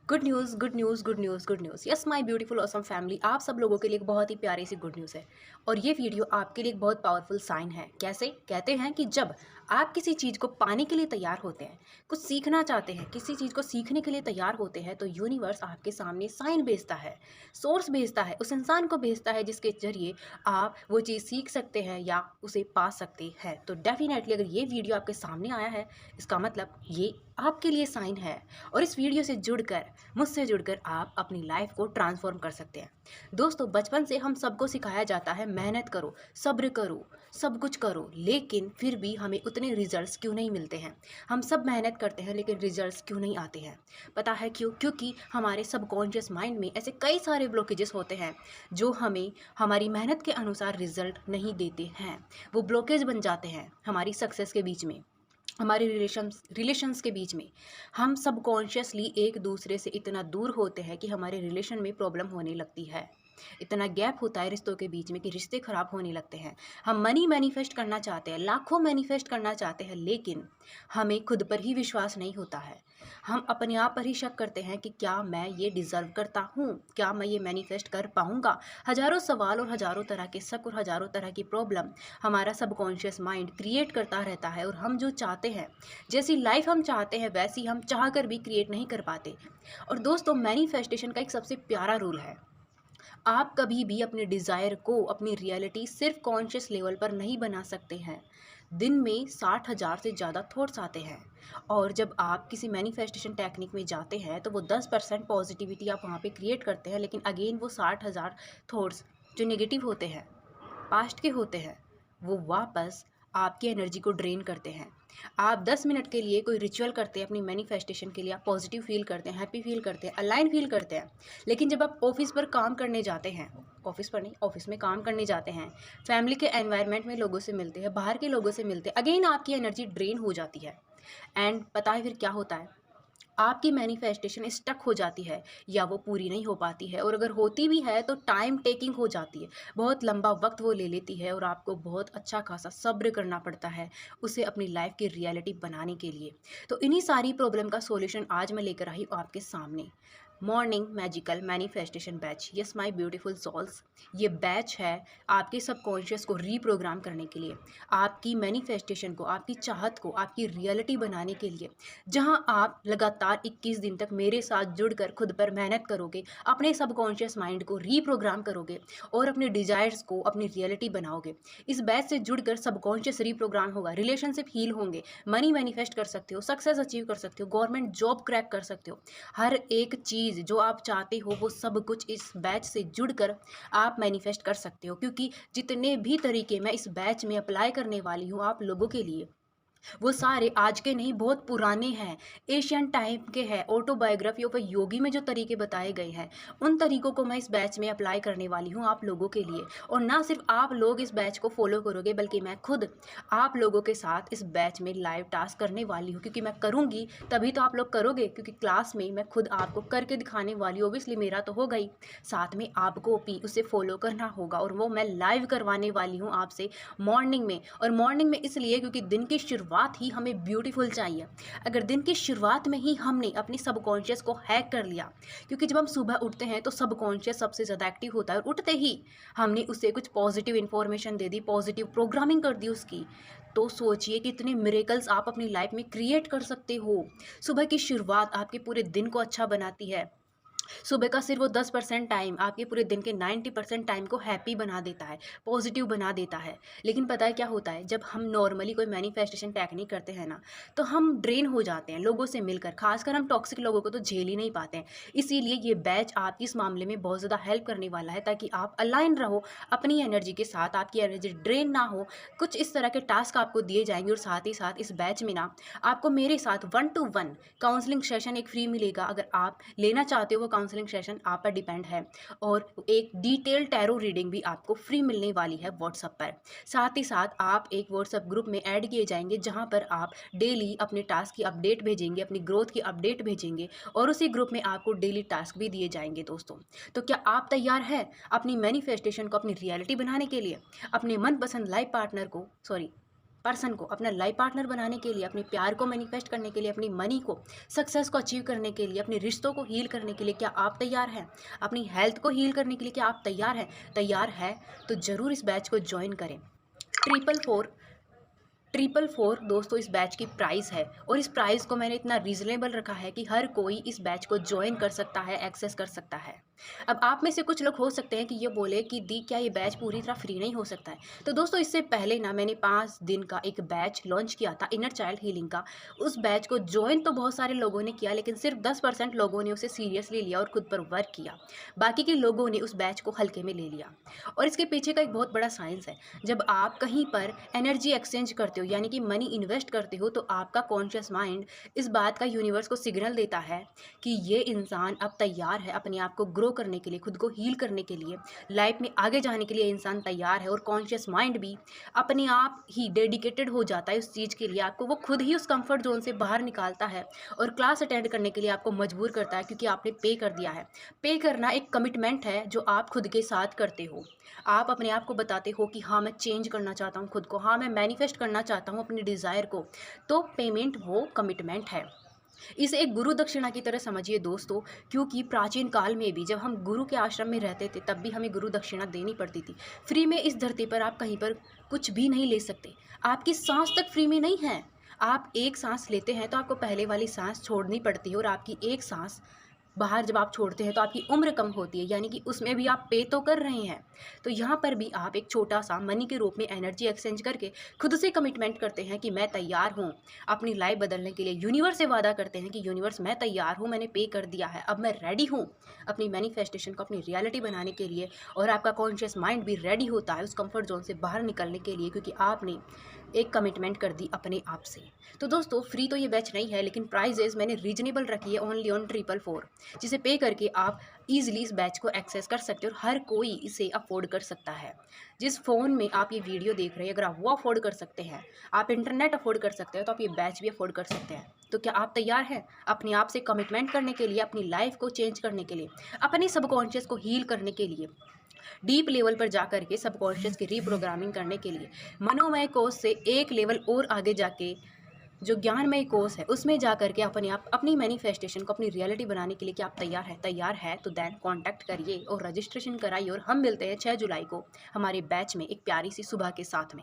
Good news, good news, good news, good news. Yes my beautiful awesome family, आप सब लोगों के लिए एक बहुत ही प्यारी सी गुड न्यूज़ है। और ये वीडियो आपके लिए एक बहुत पावरफुल साइन है। कैसे? कहते हैं कि जब आप किसी चीज़ को पाने के लिए तैयार होते हैं, कुछ सीखना चाहते हैं, किसी चीज़ को सीखने के लिए तैयार होते हैं, तो यूनिवर्स आपके सामने साइन भेजता है, सोर्स भेजता है, उस इंसान को भेजता है जिसके ज़रिए आप वो चीज़ सीख सकते हैं या उसे पा सकते हैं। तो डेफ़िनेटली अगर ये वीडियो आपके सामने आया है, इसका मतलब ये आपके लिए साइन है। और इस वीडियो से जुड़कर, मुझसे जुड़कर आप अपनी लाइफ को ट्रांसफॉर्म कर सकते हैं। दोस्तों, बचपन से हम सबको सिखाया जाता है मेहनत करो, सब्र करो, सब कुछ करो, लेकिन फिर भी हमें उतने रिजल्ट्स क्यों नहीं मिलते हैं। हम सब मेहनत करते हैं लेकिन रिजल्ट्स क्यों नहीं आते हैं? पता है क्यों? क्योंकि हमारे सबकॉन्शियस माइंड में ऐसे कई सारे ब्लॉकेजेस होते हैं जो हमें हमारी मेहनत के अनुसार रिजल्ट नहीं देते हैं। वो ब्लॉकेज बन जाते हैं हमारी सक्सेस के बीच में, हमारे रिलेशंस के बीच में। हम सबकॉन्शियसली एक दूसरे से इतना दूर होते हैं कि हमारे रिलेशन में प्रॉब्लम होने लगती है। इतना गैप होता है रिश्तों के बीच में कि रिश्ते खराब होने लगते हैं। हम मनी मैनिफेस्ट करना चाहते हैं, लाखों मैनिफेस्ट करना चाहते हैं, लेकिन हमें खुद पर ही विश्वास नहीं होता है। हम अपने आप पर ही शक करते हैं कि क्या मैं ये डिज़र्व करता हूँ, क्या मैं ये मैनिफेस्ट कर पाऊँगा। हज़ारों सवाल और हज़ारों तरह के शक और हज़ारों तरह की प्रॉब्लम हमारा सबकॉन्शियस माइंड क्रिएट करता रहता है। और हम जो चाहते हैं, जैसी लाइफ हम चाहते हैं, वैसी हम चाह कर भी क्रिएट नहीं कर पाते। और दोस्तों, मैनिफेस्टेशन का एक सबसे प्यारा रूल है, आप कभी भी अपने डिज़ायर को अपनी रियलिटी सिर्फ कॉन्शियस लेवल पर नहीं बना सकते हैं। दिन में 60,000 से ज़्यादा थॉट्स आते हैं। और जब आप किसी मैनिफेस्टेशन टेक्निक में जाते हैं तो वो 10% पॉजिटिविटी आप वहाँ पे क्रिएट करते हैं, लेकिन अगेन वो 60,000 थॉट्स जो नेगेटिव होते हैं, पास्ट के होते हैं, वो वापस आपकी एनर्जी को ड्रेन करते हैं। आप 10 मिनट के लिए कोई रिचुअल करते हैं अपनी मैनिफेस्टेशन के लिए, आप पॉजिटिव फील करते हैं, हैप्पी फील करते हैं, अलाइन फील करते हैं। लेकिन जब आप ऑफिस पर काम करने जाते हैं, ऑफिस पर नहीं, ऑफिस में काम करने जाते हैं, फैमिली के एनवायरनमेंट में लोगों से मिलते हैं, बाहर के लोगों से मिलते हैं, अगेन आपकी एनर्जी ड्रेन हो जाती है। एंड पता है फिर क्या होता है? आपकी मैनिफेस्टेशन स्टक हो जाती है या वो पूरी नहीं हो पाती है। और अगर होती भी है तो टाइम टेकिंग हो जाती है, बहुत लंबा वक्त वो ले लेती है और आपको बहुत अच्छा खासा सब्र करना पड़ता है उसे अपनी लाइफ की रियलिटी बनाने के लिए। तो इन्हीं सारी प्रॉब्लम का सॉल्यूशन आज मैं लेकर आई हूँ आपके सामने। Morning magical manifestation batch, yes my beautiful souls. ये बैच है आपके सबकॉन्शियस को रीप्रोग्राम करने के लिए, आपकी मैनिफेस्टेशन को, आपकी चाहत को, आपकी रियलिटी बनाने के लिए। जहां आप लगातार 21 दिन तक मेरे साथ जुड़कर खुद पर मेहनत करोगे, अपने सबकॉन्शियस माइंड को रीप्रोग्राम करोगे और अपने डिजायर्स को अपनी रियलिटी बनाओगे। इस बैच से जुड़कर सबकॉन्शियस रीप्रोग्राम होगा, रिलेशनशिप हील होंगे, मनी मैनिफेस्ट कर सकते हो, सक्सेस अचीव कर सकते हो, गवर्नमेंट जॉब क्रैक कर सकते हो। हर एक चीज़ जो आप चाहते हो वो सब कुछ इस बैच से जुड़कर आप मैनिफेस्ट कर सकते हो। क्योंकि जितने भी तरीके मैं इस बैच में अप्लाई करने वाली हूँ आप लोगों के लिए, वो सारे आज के नहीं, बहुत पुराने हैं, एशियन टाइम के हैं। ऑटोबायोग्राफी ऑफ अ योगी में जो तरीके बताए गए हैं, उन तरीकों को मैं इस बैच में अप्लाई करने वाली हूँ आप लोगों के लिए। और ना सिर्फ आप लोग इस बैच को फॉलो करोगे, बल्कि मैं खुद आप लोगों के साथ इस बैच में लाइव टास्क करने वाली हूँ। क्योंकि मैं करूँगी तभी तो आप लोग करोगे, क्योंकि क्लास में मैं खुद आपको करके दिखाने वाली हूँ। ओबियसली मेरा तो हो गई, साथ में आपको भी उसे फॉलो करना होगा, और वो मैं लाइव करवाने वाली हूँ आपसे मॉर्निंग में। और मॉर्निंग में इसलिए क्योंकि दिन की शुरुआत ही हमें ब्यूटीफुल चाहिए। अगर दिन की शुरुआत में ही हमने अपने सबकॉन्शियस को हैक कर लिया, क्योंकि जब हम सुबह उठते हैं तो सबकॉन्शियस सबसे ज़्यादा एक्टिव होता है, और उठते ही हमने उसे कुछ पॉजिटिव इन्फॉर्मेशन दे दी, पॉजिटिव प्रोग्रामिंग कर दी उसकी, तो सोचिए कितने मिरेकल्स आप अपनी लाइफ में क्रिएट कर सकते हो। सुबह की शुरुआत आपके पूरे दिन को अच्छा बनाती है। सुबह का सिर्फ वो 10% टाइम आपके पूरे दिन के 90% टाइम को हैप्पी बना देता है, पॉजिटिव बना देता है। लेकिन पता है क्या होता है, जब हम नॉर्मली कोई मैनिफेस्टेशन टेक्निक करते हैं ना, तो हम ड्रेन हो जाते हैं लोगों से मिलकर, खासकर हम टॉक्सिक लोगों को तो झेल ही नहीं पाते हैं। इसीलिए ये बैच आपकी इस मामले में बहुत ज़्यादा हेल्प करने वाला है, ताकि आप अलाइन रहो अपनी एनर्जी के साथ, आपकी एनर्जी ड्रेन ना हो। कुछ इस तरह के टास्क आपको दिए जाएंगे, और साथ ही साथ इस बैच में ना आपको मेरे साथ 1-to-1 काउंसलिंग सेशन एक फ्री मिलेगा। अगर आप लेना चाहते हो वो काउंसलिंग सेशन आप पर डिपेंड है। और एक डिटेल टैरो रीडिंग भी आपको फ्री मिलने वाली है व्हाट्सएप पर। साथ ही साथ आप एक व्हाट्सएप ग्रुप में ऐड किए जाएंगे, जहां पर आप डेली अपने टास्क की अपडेट भेजेंगे, अपनी ग्रोथ की अपडेट भेजेंगे, और उसी ग्रुप में आपको डेली टास्क भी दिए जाएंगे दोस्तों। तो क्या आप तैयार हैं अपनी मैनिफेस्टेशन को अपनी रियलिटी बनाने के लिए, अपने मनपसंद लाइफ पार्टनर को, सॉरी, पर्सन को अपना लाइफ पार्टनर बनाने के लिए, अपने प्यार को मैनिफेस्ट करने के लिए, अपनी मनी को, सक्सेस को अचीव करने के लिए, अपने रिश्तों को हील करने के लिए क्या आप तैयार हैं? अपनी हेल्थ को हील करने के लिए क्या आप तैयार हैं? तैयार है तो ज़रूर इस बैच को ज्वाइन करें। 444 दोस्तों इस बैच की प्राइस है, और इस प्राइस को मैंने इतना रीजनेबल रखा है कि हर कोई इस बैच को ज्वाइन कर सकता है, एक्सेस कर सकता है। अब आप में से कुछ लोग हो सकते हैं कि ये बोले कि दी क्या ये बैच पूरी तरह फ्री नहीं हो सकता है? तो दोस्तों इससे पहले ना मैंने 5 दिन का एक बैच लॉन्च किया था इनर चाइल्ड हीलिंग का। उस बैच को ज्वाइन तो बहुत सारे लोगों ने किया, लेकिन सिर्फ 10% लोगों ने उसे सीरियसली लिया और खुद पर वर्क किया। बाकी के लोगों ने उस बैच को हल्के में ले लिया, और इसके पीछे का एक बहुत बड़ा साइंस है। जब आप कहीं पर एनर्जी एक्सचेंज करते हो, यानी कि मनी इन्वेस्ट करते हो, तो आपका कॉन्शियस माइंड इस बात का यूनिवर्स को सिग्नल देता है कि ये इंसान अब तैयार है अपने आप को ग्रो करने के लिए, खुद को हील करने के लिए, लाइफ में आगे जाने के लिए इंसान तैयार है। और कॉन्शियस माइंड भी अपने आप ही डेडिकेटेड हो जाता है उस चीज़ के लिए, आपको वो खुद ही उस कंफर्ट जोन से बाहर निकालता है और क्लास अटेंड करने के लिए आपको मजबूर करता है, क्योंकि आपने पे कर दिया है। पे करना एक कमिटमेंट है जो आप खुद के साथ करते हो। आप अपने आप को बताते हो कि हाँ मैं चेंज करना चाहता हूँ खुद को, हाँ मैं मैनिफेस्ट करना चाहता हूँ अपनी डिज़ायर को। तो पेमेंट वो कमिटमेंट है। इसे एक गुरु दक्षिणा की तरह समझिए दोस्तों, क्योंकि प्राचीन काल में भी जब हम गुरु के आश्रम में रहते थे तब भी हमें गुरु दक्षिणा देनी पड़ती थी। फ्री में इस धरती पर आप कहीं पर कुछ भी नहीं ले सकते। आपकी सांस तक फ्री में नहीं है। आप एक सांस लेते हैं तो आपको पहले वाली सांस छोड़नी पड़ती है, और आपकी एक सांस बाहर जब आप छोड़ते हैं तो आपकी उम्र कम होती है, यानी कि उसमें भी आप पे तो कर रहे हैं। तो यहाँ पर भी आप एक छोटा सा मनी के रूप में एनर्जी एक्सचेंज करके खुद से कमिटमेंट करते हैं कि मैं तैयार हूँ अपनी लाइफ बदलने के लिए। यूनिवर्स से वादा करते हैं कि यूनिवर्स मैं तैयार हूँ, मैंने पे कर दिया है, अब मैं रेडी हूँ अपनी मैनिफेस्टेशन को अपनी रियलिटी बनाने के लिए। और आपका कॉन्शियस माइंड भी रेडी होता है उस कंफर्ट जोन से बाहर निकलने के लिए, क्योंकि आपने एक कमिटमेंट कर दी अपने आप से। तो दोस्तों फ्री तो ये बैच नहीं है, लेकिन प्राइजेस मैंने रीजनेबल रखी है, ओनली ऑन 444, जिसे पे करके आप ईजिली इस बैच को एक्सेस कर सकते हो, और हर कोई इसे अफोर्ड कर सकता है। जिस फ़ोन में आप ये वीडियो देख रहे हैं, अगर आप वो अफोर्ड कर सकते हैं, आप इंटरनेट अफोर्ड कर सकते हैं, तो आप ये बैच भी अफोर्ड कर सकते हैं। तो क्या आप तैयार हैं अपने आप से कमिटमेंट करने के लिए, अपनी लाइफ को चेंज करने के लिए, अपने सबकॉन्शियस को हील करने के लिए, डीप लेवल पर जाकर के सबकॉन्शियस की रीप्रोग्रामिंग करने के लिए, मनोमय कोष से एक लेवल और आगे जाके जो ज्ञानमय कोर्स है उसमें जा करके अपने आप अपनी मैनिफेस्टेशन को अपनी रियलिटी बनाने के लिए क्या आप तैयार है? तैयार है तो देन कांटेक्ट करिए और रजिस्ट्रेशन कराइए, और हम मिलते हैं 6 जुलाई को हमारे बैच में एक प्यारी सी सुबह के साथ में।